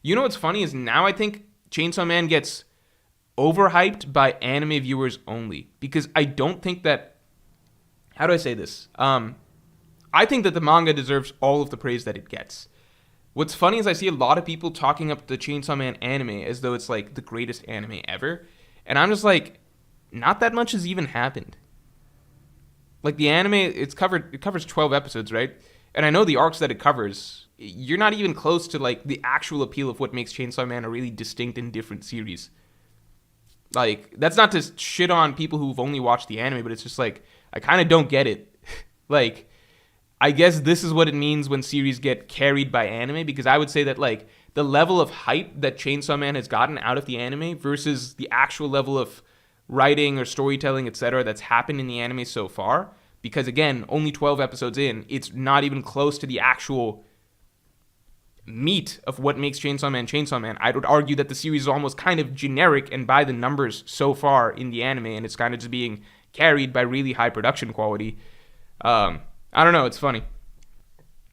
You know what's funny is now I think Chainsaw Man gets overhyped by anime viewers only, because I don't think that, how do I say this? I think that the manga deserves all of the praise that it gets. What's funny is I see a lot of people talking up the Chainsaw Man anime as though it's like the greatest anime ever, and I'm just like, not that much has even happened. Like the anime, it covers 12 episodes, right? And I know the arcs that it covers, you're not even close to like the actual appeal of what makes Chainsaw Man a really distinct and different series. Like, that's not to shit on people who've only watched the anime, but it's just like, I kind of don't get it. Like, I guess this is what it means when series get carried by anime, because I would say that, like, the level of hype that Chainsaw Man has gotten out of the anime versus the actual level of writing or storytelling, etc., that's happened in the anime so far, because, again, only 12 episodes in, it's not even close to the actual meat of what makes Chainsaw Man. I would argue that the series is almost kind of generic and by the numbers so far in the anime, and it's kind of just being carried by really high production quality. I don't know, it's funny.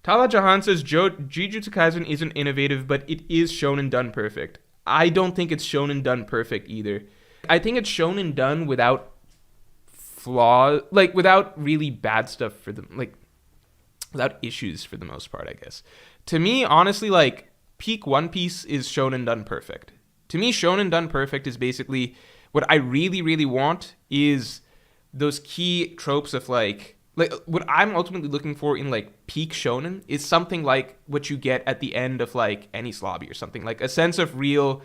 Tala Jahan says Jujutsu Kaisen isn't innovative, but it is shonen done perfect. I don't think it's shonen done perfect either. I think it's shonen done without flaws, like without really bad stuff for them, like without issues for the most part, I guess. To me, honestly, like, peak One Piece is shonen done perfect. To me, shonen done perfect is basically what I really, really want is those key tropes of, like what I'm ultimately looking for in, like, peak shonen is something like what you get at the end of, like, any slobby or something. Like, a sense of real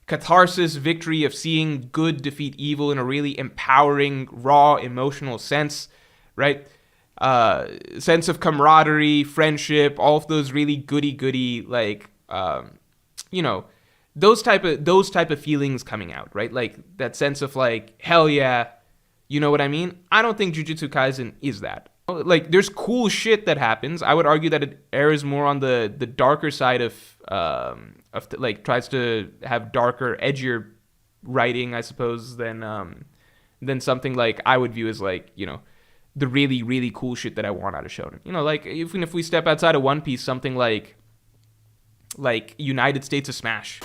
catharsis, victory of seeing good defeat evil in a really empowering, raw, emotional sense, right? Sense of camaraderie, friendship, all of those really goody, like, those type of feelings coming out, right? Like that sense of like, hell yeah, you know what I mean? I don't think Jujutsu Kaisen is that. Like, there's cool shit that happens. I would argue that it errs more on the darker side of like tries to have darker, edgier writing, I suppose, than something like I would view as like, the really, really cool shit that I want out of shonen. Like, even if we step outside of One Piece, something like United States of Smash.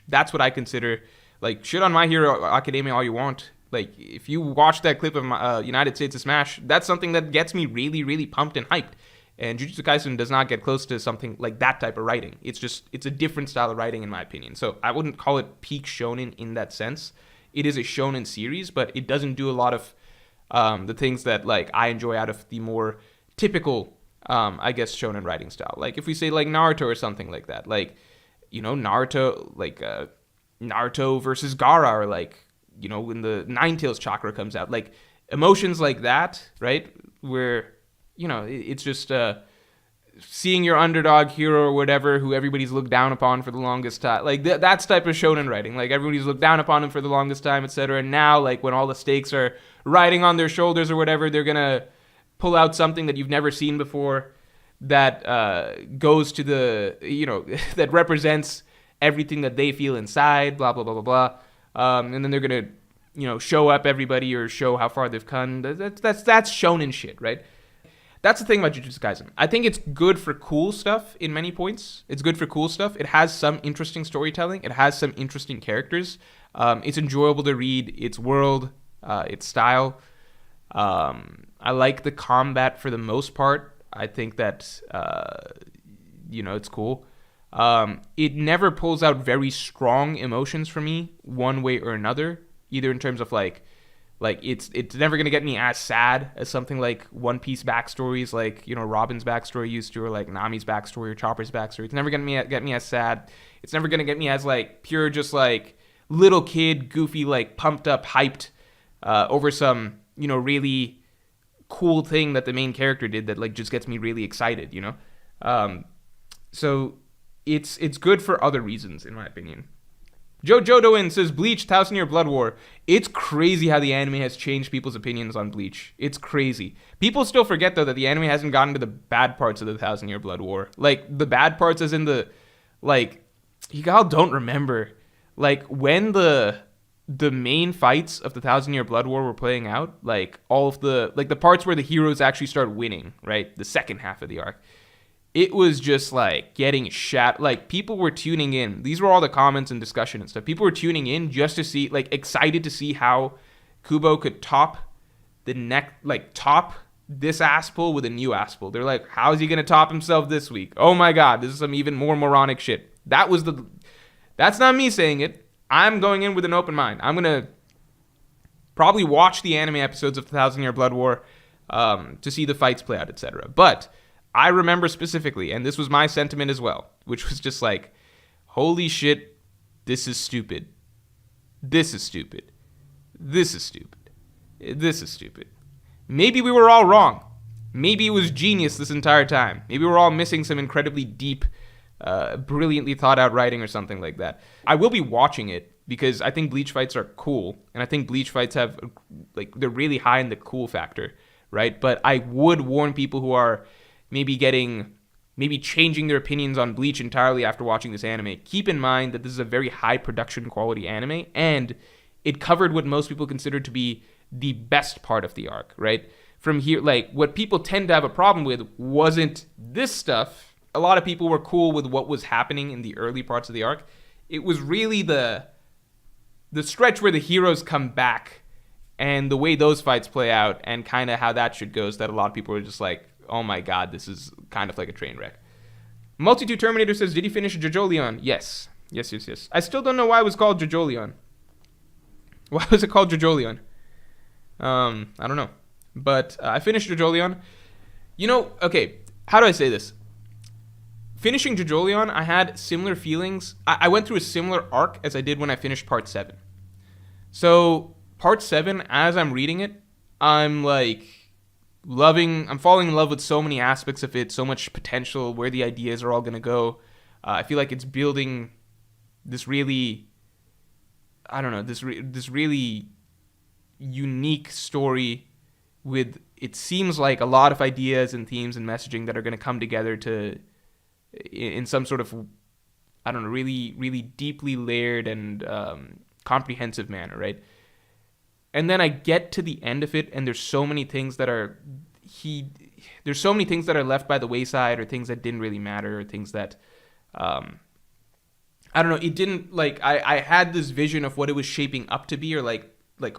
That's what I consider, like, shit on My Hero Academia all you want. Like, if you watch that clip of United States of Smash, that's something that gets me really, really pumped and hyped. And Jujutsu Kaisen does not get close to something like that type of writing. It's a different style of writing, in my opinion. So I wouldn't call it peak shonen in that sense. It is a shonen series, but it doesn't do a lot of the things that, like, I enjoy out of the more typical, I guess, shonen writing style. Like, if we say, like, Naruto or something like that. Like, Naruto, like, Naruto versus Gaara, or, like, when the Ninetales chakra comes out. Like, emotions like that, right? Where, it's just seeing your underdog hero or whatever, who everybody's looked down upon for the longest time. Like, that's type of shonen writing. Like, everybody's looked down upon him for the longest time, etc. And now, like, when all the stakes are riding on their shoulders or whatever, they're going to pull out something that you've never seen before that goes to the, that represents everything that they feel inside, blah, blah, blah, blah, blah. And then they're going to, show up everybody or show how far they've come. That's shonen shit, right? That's the thing about Jujutsu Kaisen. I think it's good for cool stuff in many points. It's good for cool stuff. It has some interesting storytelling. It has some interesting characters. It's enjoyable to read. Its world, its style. I like the combat for the most part. I think that, it's cool. It never pulls out very strong emotions for me, one way or another, either in terms of like it's never going to get me as sad as something like One Piece backstories, like, Robin's backstory used to, or like Nami's backstory or Chopper's backstory. It's never going to get me as sad. It's never going to get me as, like, pure, just, like, little kid, goofy, like, pumped up, hyped over some, really cool thing that the main character did that, like, just gets me really excited, So it's good for other reasons, in my opinion. Jojo Doin says, Bleach, 1,000-Year Blood War. It's crazy how the anime has changed people's opinions on Bleach. It's crazy. People still forget, though, that the anime hasn't gotten to the bad parts of the 1,000-Year Blood War. Like, the bad parts as in the, like, you all don't remember. Like, when the the main fights of the Thousand Year Blood War were playing out, like all of the parts where the heroes actually start winning, right? The second half of the arc. It was just like getting shat. Like people were tuning in. These were all the comments and discussion and stuff. People were tuning in just to see, like, excited to see how Kubo could top this ass pull with a new ass pull. They're like, how is he gonna top himself this week? Oh my god, this is some even more moronic shit. That's not me saying it. I'm going in with an open mind. I'm gonna probably watch the anime episodes of the Thousand Year Blood War to see the fights play out, etc. But I remember specifically, and this was my sentiment as well, which was just like, holy shit, this is stupid. This is stupid. This is stupid. This is stupid. Maybe we were all wrong. Maybe it was genius this entire time. Maybe we're all missing some incredibly deep, brilliantly thought out writing or something like that. I will be watching it because I think Bleach fights are cool, and I think Bleach fights have, like, they're really high in the cool factor, right? But I would warn people who are maybe changing their opinions on Bleach entirely after watching this anime. Keep in mind that this is a very high production quality anime, and it covered what most people consider to be the best part of the arc, right? From here, like, what people tend to have a problem with wasn't this stuff. A lot of people were cool with what was happening in the early parts of the arc. It was really the stretch where the heroes come back and the way those fights play out and kind of how that shit goes that a lot of people were just like, oh my god, this is kind of like a train wreck. Multi2 Terminator says, did he finish JoJo? Yes. Yes. I still don't know why it was called JoJo. Why was it called JoJo? I don't know. But I finished JoJo. You know, okay, how do I say this? Finishing JoJo, I had similar feelings. I went through a similar arc as I did when I finished Part 7. So, Part 7, as I'm reading it, I'm like I'm falling in love with so many aspects of it, so much potential, where the ideas are all going to go. I feel like it's building this really, I don't know, this really unique story with, it seems like, a lot of ideas and themes and messaging that are going to come together in some sort of, I don't know, really, really deeply layered and comprehensive manner, right? And then I get to the end of it, and there's so many things that are left by the wayside, or things that didn't really matter, or things that I don't know. It didn't, like, I had this vision of what it was shaping up to be, or like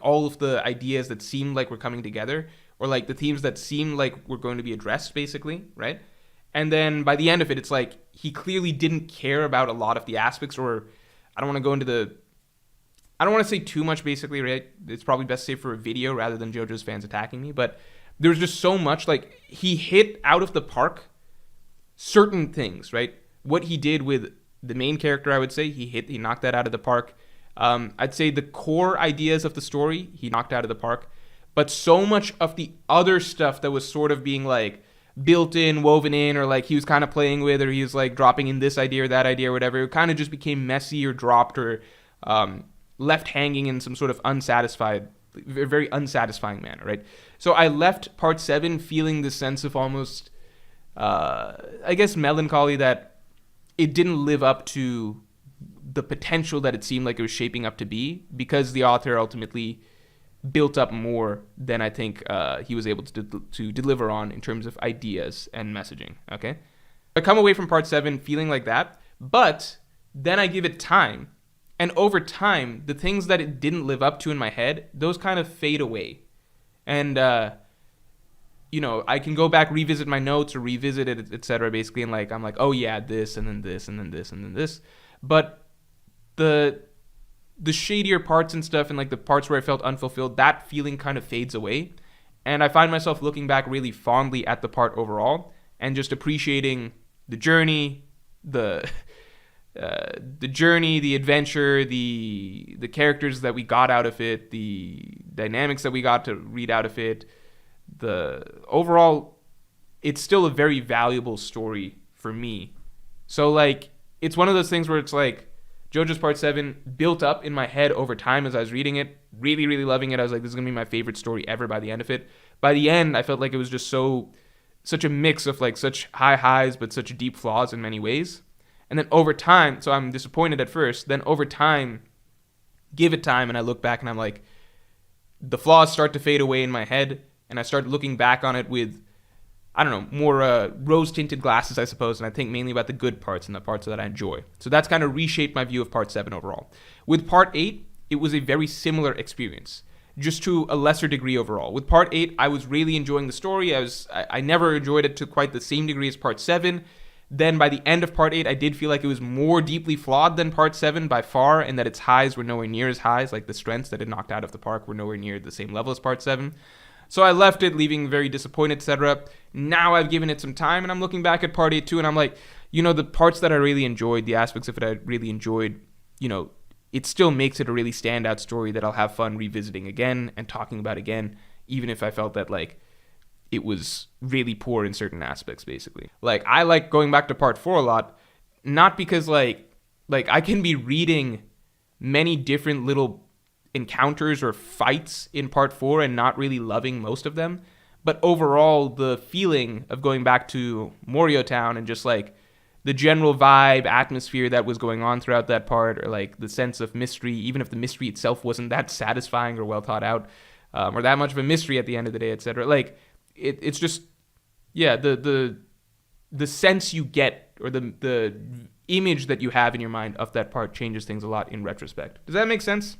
all of the ideas that seemed like were coming together, or like the themes that seemed like were going to be addressed, basically, right? And then by the end of it, it's like he clearly didn't care about a lot of the aspects, or I don't want to say too much, basically, right? It's probably best to say for a video rather than JoJo's fans attacking me, but there's just so much, like, he hit out of the park certain things, right? What he did with the main character, I would say, he knocked that out of the park. I'd say the core ideas of the story, he knocked out of the park, but so much of the other stuff that was sort of being, like, built in, woven in, or like he was kind of playing with, or he was like dropping in this idea or that idea or whatever, it kind of just became messy or dropped or left hanging in some sort of very unsatisfying manner, right? So I left Part 7 feeling this sense of almost, I guess, melancholy that it didn't live up to the potential that it seemed like it was shaping up to be, because the author ultimately built up more than I think he was able to deliver on in terms of ideas and messaging, okay? I come away from Part 7 feeling like that, but then I give it time. And over time, the things that it didn't live up to in my head, those kind of fade away. And, you know, I can go back, revisit my notes or revisit it, etc. basically, and like I'm like, oh yeah, this, and then this, and then this, and then this. But the shadier parts and stuff, and like the parts where I felt unfulfilled, that feeling kind of fades away. And I find myself looking back really fondly at the part overall and just appreciating the journey, the adventure, the characters that we got out of it, the dynamics that we got to read out of it. The overall, it's still a very valuable story for me. So like, it's one of those things where it's like, JoJo's Part 7 built up in my head over time as I was reading it, really, really loving it. I was like, this is going to be my favorite story ever by the end of it. By the end, I felt like it was just such a mix of like such high highs, but such deep flaws in many ways. And then over time, so I'm disappointed at first, then over time, give it time, and I look back and I'm like, the flaws start to fade away in my head, and I start looking back on it with, I don't know, more rose-tinted glasses, I suppose, and I think mainly about the good parts and the parts that I enjoy. So that's kind of reshaped my view of Part 7 overall. With Part 8, it was a very similar experience, just to a lesser degree overall. With Part 8, I was really enjoying the story. I never enjoyed it to quite the same degree as Part 7. Then by the end of Part 8, I did feel like it was more deeply flawed than Part 7 by far, and that its highs were nowhere near as highs, like the strengths that it knocked out of the park were nowhere near the same level as Part 7. So I left it, leaving very disappointed, etc. Now I've given it some time, and I'm looking back at Part 8 too, and I'm like, the parts that I really enjoyed, the aspects of it I really enjoyed, it still makes it a really standout story that I'll have fun revisiting again and talking about again, even if I felt that, like, it was really poor in certain aspects, basically. Like, I like going back to Part 4 a lot, not because, like I can be reading many different little encounters or fights in Part 4 and not really loving most of them, but overall, the feeling of going back to Morj Town and just, like, the general vibe, atmosphere that was going on throughout that part, or, like, the sense of mystery, even if the mystery itself wasn't that satisfying or well thought out, or that much of a mystery at the end of the day, etc. Like, it's just, yeah, the sense you get, or the image that you have in your mind of that part changes things a lot in retrospect. Does that make sense?